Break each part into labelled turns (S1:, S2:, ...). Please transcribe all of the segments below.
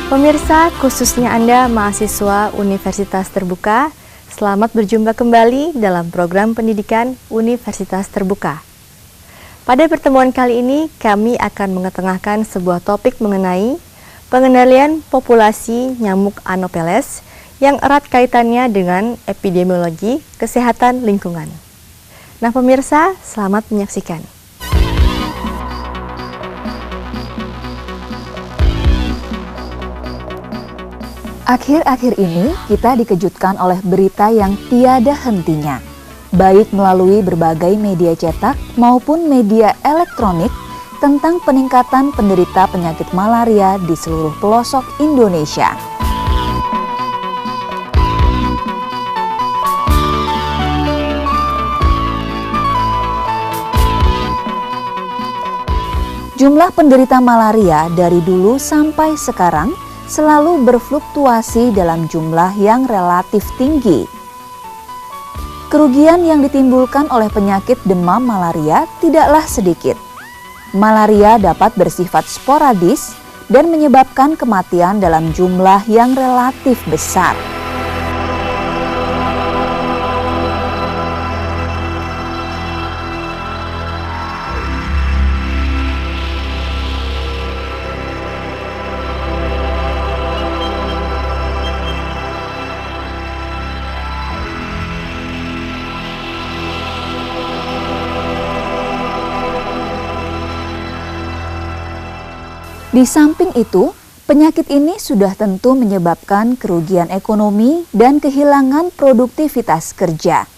S1: Pemirsa, khususnya Anda mahasiswa Universitas Terbuka, selamat berjumpa kembali dalam program pendidikan Universitas Terbuka. Pada pertemuan kali ini, kami akan mengetengahkan sebuah topik mengenai pengendalian populasi nyamuk Anopheles yang erat kaitannya dengan epidemiologi kesehatan lingkungan. Nah pemirsa, selamat menyaksikan.
S2: Akhir-akhir ini kita dikejutkan oleh berita yang tiada hentinya, baik melalui berbagai media cetak maupun media elektronik tentang peningkatan penderita penyakit malaria di seluruh pelosok Indonesia. Jumlah penderita malaria dari dulu sampai sekarang selalu berfluktuasi dalam jumlah yang relatif tinggi. Kerugian yang ditimbulkan oleh penyakit demam malaria tidaklah sedikit. Malaria dapat bersifat sporadis dan menyebabkan kematian dalam jumlah yang relatif besar. Di samping itu, penyakit ini sudah tentu menyebabkan kerugian ekonomi dan kehilangan produktivitas kerja.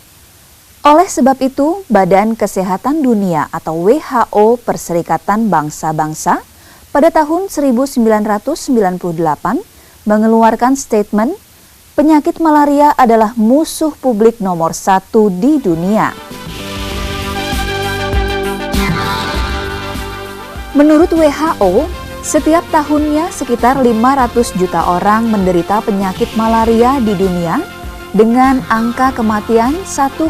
S2: Oleh sebab itu, Badan Kesehatan Dunia atau WHO Perserikatan Bangsa-Bangsa pada tahun 1998 mengeluarkan statement, penyakit malaria adalah musuh publik nomor 1 di dunia. Menurut WHO, setiap tahunnya sekitar 500 juta orang menderita penyakit malaria di dunia dengan angka kematian 1,5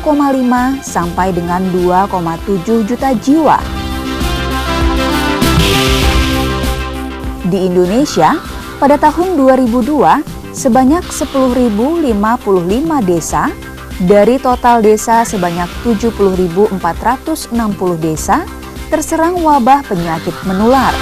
S2: sampai dengan 2,7 juta jiwa. Di Indonesia, pada tahun 2002, sebanyak 10.055 desa dari total desa sebanyak 70.460 desa terserang wabah penyakit menular.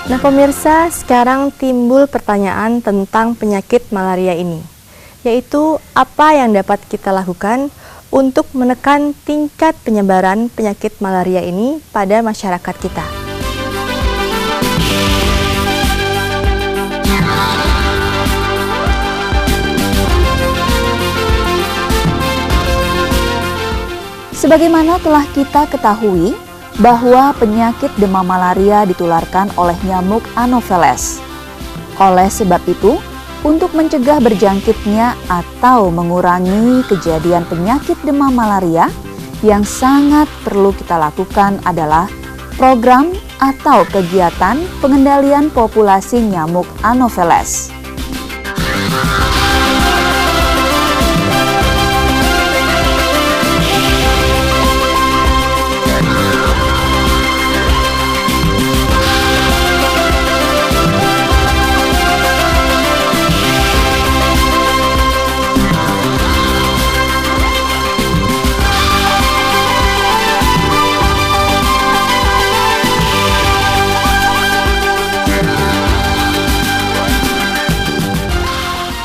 S1: Nah pemirsa, sekarang timbul pertanyaan tentang penyakit malaria ini, yaitu apa yang dapat kita lakukan untuk menekan tingkat penyebaran penyakit malaria ini pada masyarakat kita.
S2: Sebagaimana telah kita ketahui, bahwa penyakit demam malaria ditularkan oleh nyamuk Anopheles. Oleh sebab itu, untuk mencegah berjangkitnya atau mengurangi kejadian penyakit demam malaria, yang sangat perlu kita lakukan adalah program atau kegiatan pengendalian populasi nyamuk Anopheles.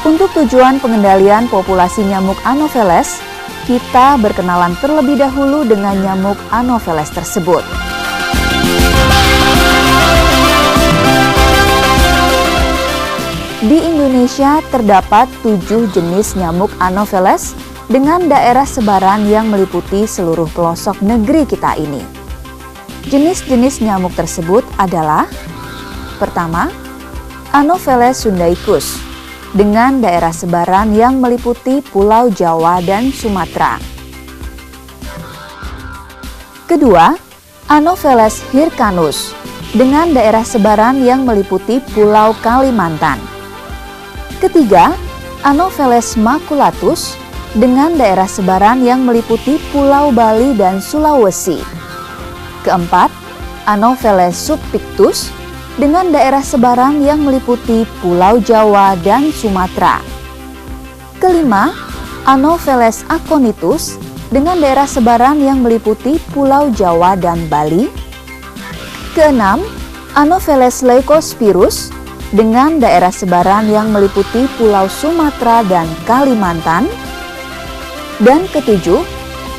S2: Untuk tujuan pengendalian populasi nyamuk Anopheles, kita berkenalan terlebih dahulu dengan nyamuk Anopheles tersebut. Di Indonesia terdapat 7 jenis nyamuk Anopheles dengan daerah sebaran yang meliputi seluruh pelosok negeri kita ini. Jenis-jenis nyamuk tersebut adalah: pertama, Anopheles sundaicus dengan daerah sebaran yang meliputi Pulau Jawa dan Sumatera. Kedua, Anopheles hircanus dengan daerah sebaran yang meliputi Pulau Kalimantan. Ketiga, Anopheles maculatus dengan daerah sebaran yang meliputi Pulau Bali dan Sulawesi. Keempat, Anopheles subpictus dengan daerah sebaran yang meliputi Pulau Jawa dan Sumatera. Kelima, Anopheles aconitus dengan daerah sebaran yang meliputi Pulau Jawa dan Bali. Keenam, Anopheles leucospirus dengan daerah sebaran yang meliputi Pulau Sumatera dan Kalimantan. Dan ketujuh,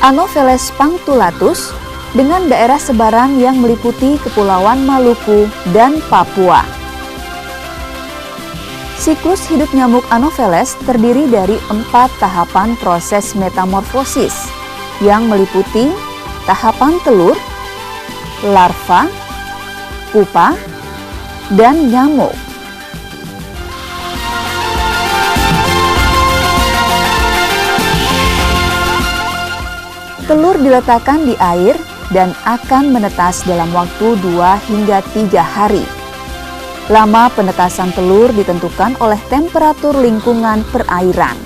S2: Anopheles punctulatus dengan daerah sebaran yang meliputi Kepulauan Maluku dan Papua. Siklus hidup nyamuk Anopheles terdiri dari 4 tahapan proses metamorfosis yang meliputi tahapan telur, larva, pupa, dan nyamuk. Telur diletakkan di air dan akan menetas dalam waktu 2 hingga 3 hari. Lama penetasan telur ditentukan oleh temperatur lingkungan perairan.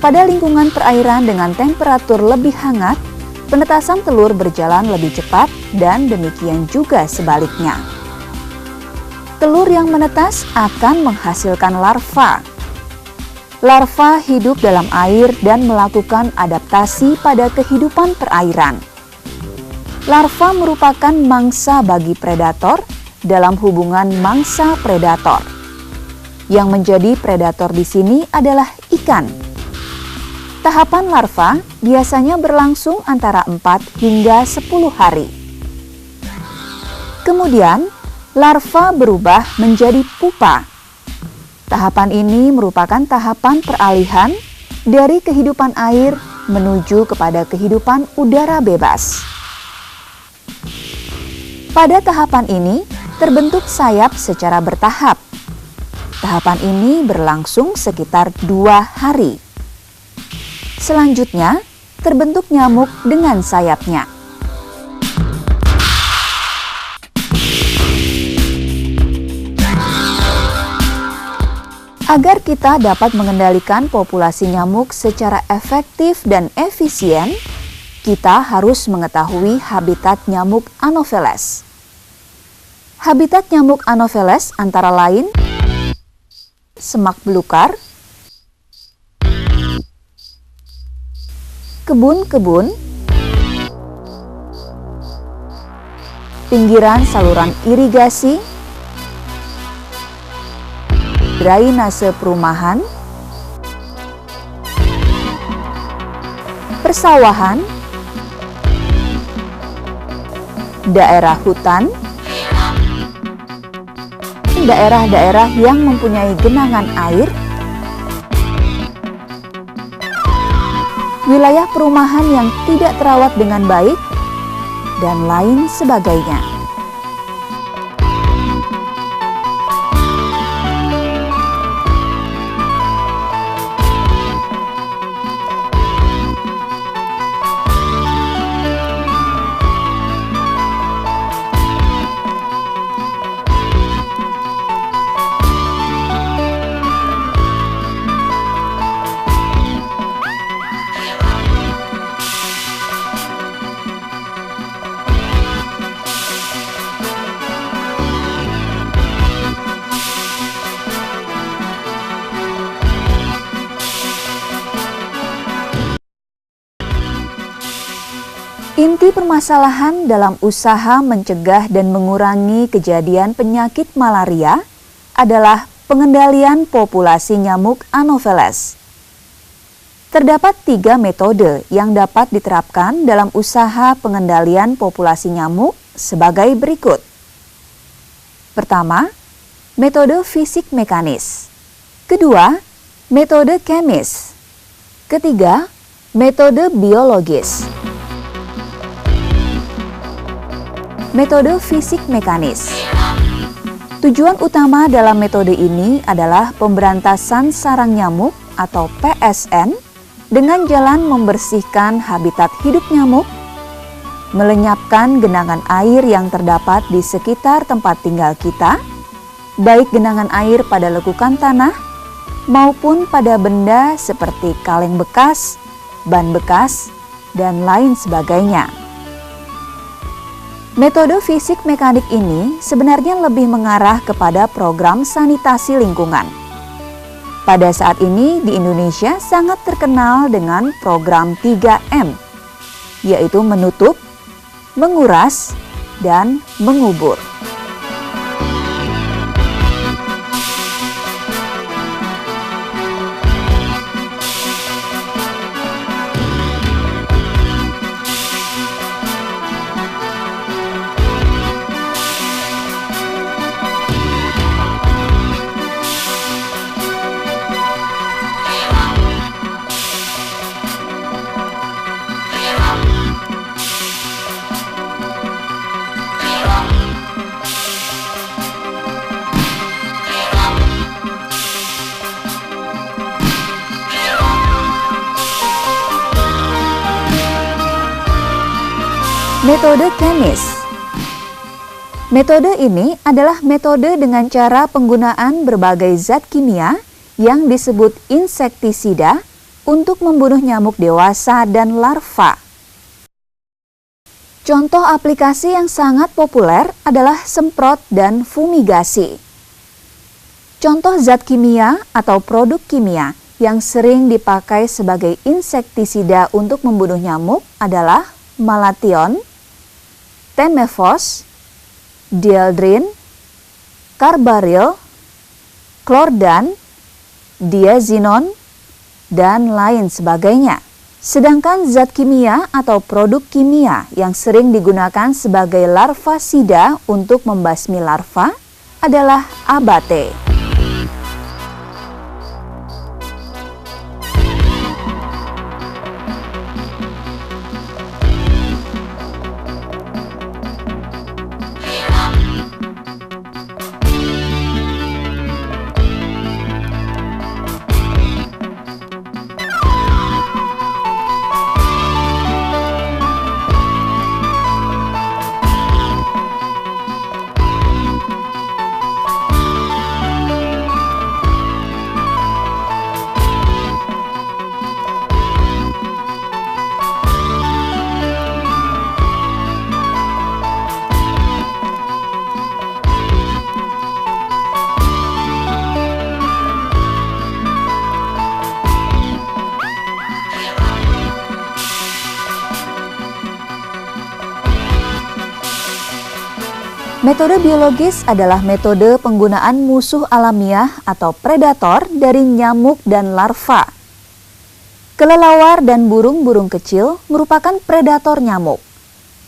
S2: Pada lingkungan perairan dengan temperatur lebih hangat, penetasan telur berjalan lebih cepat dan demikian juga sebaliknya. Telur yang menetas akan menghasilkan larva. Larva hidup dalam air dan melakukan adaptasi pada kehidupan perairan. Larva merupakan mangsa bagi predator dalam hubungan mangsa-predator. Yang menjadi predator di sini adalah ikan. Tahapan larva biasanya berlangsung antara 4 hingga 10 hari. Kemudian, larva berubah menjadi pupa. Tahapan ini merupakan tahapan peralihan dari kehidupan air menuju kepada kehidupan udara bebas. Pada tahapan ini, terbentuk sayap secara bertahap. Tahapan ini berlangsung sekitar 2 hari. Selanjutnya, terbentuk nyamuk dengan sayapnya. Agar kita dapat mengendalikan populasi nyamuk secara efektif dan efisien, kita harus mengetahui habitat nyamuk Anopheles. Habitat nyamuk Anopheles antara lain semak belukar, kebun-kebun, pinggiran saluran irigasi, drainase perumahan, persawahan, daerah hutan, daerah-daerah yang mempunyai genangan air, wilayah perumahan yang tidak terawat dengan baik, dan lain sebagainya. Inti permasalahan dalam usaha mencegah dan mengurangi kejadian penyakit malaria adalah pengendalian populasi nyamuk Anopheles. Terdapat 3 metode yang dapat diterapkan dalam usaha pengendalian populasi nyamuk sebagai berikut. Pertama, metode fisik mekanis. Kedua, metode kemis. Ketiga, metode biologis. Metode fisik mekanis. Tujuan utama dalam metode ini adalah pemberantasan sarang nyamuk atau PSN dengan jalan membersihkan habitat hidup nyamuk, melenyapkan genangan air yang terdapat di sekitar tempat tinggal kita, baik genangan air pada lekukan tanah maupun pada benda seperti kaleng bekas, ban bekas, dan lain sebagainya. Metode fisik mekanik ini sebenarnya lebih mengarah kepada program sanitasi lingkungan. Pada saat ini di Indonesia sangat terkenal dengan program 3M, yaitu menutup, menguras, dan mengubur. Metode kemis. Metode ini adalah metode dengan cara penggunaan berbagai zat kimia yang disebut insektisida untuk membunuh nyamuk dewasa dan larva. Contoh aplikasi yang sangat populer adalah semprot dan fumigasi. Contoh zat kimia atau produk kimia yang sering dipakai sebagai insektisida untuk membunuh nyamuk adalah malation, temefos, dieldrin, carbaryl, klordan, diazinon, dan lain sebagainya. Sedangkan zat kimia atau produk kimia yang sering digunakan sebagai larvasida untuk membasmi larva adalah abate. Metode biologis adalah metode penggunaan musuh alamiah atau predator dari nyamuk dan larva. Kelelawar dan burung-burung kecil merupakan predator nyamuk.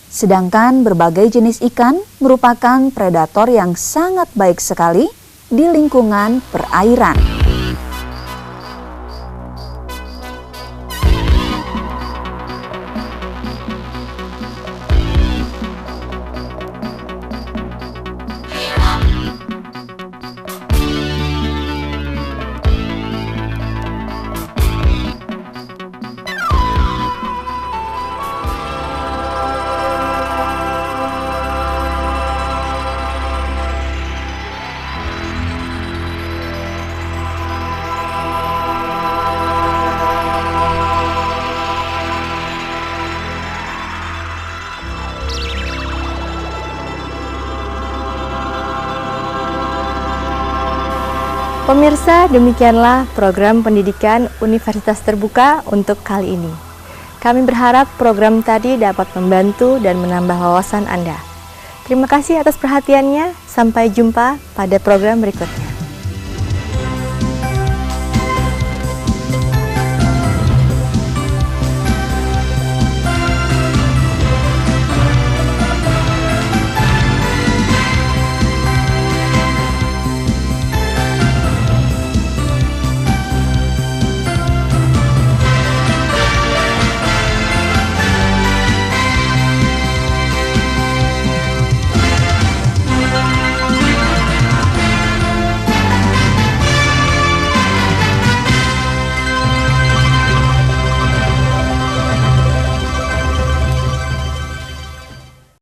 S2: Sedangkan berbagai jenis ikan merupakan predator yang sangat baik sekali di lingkungan perairan.
S1: Pemirsa, demikianlah program pendidikan Universitas Terbuka untuk kali ini. Kami berharap program tadi dapat membantu dan menambah wawasan Anda. Terima kasih atas perhatiannya. Sampai jumpa pada program berikutnya.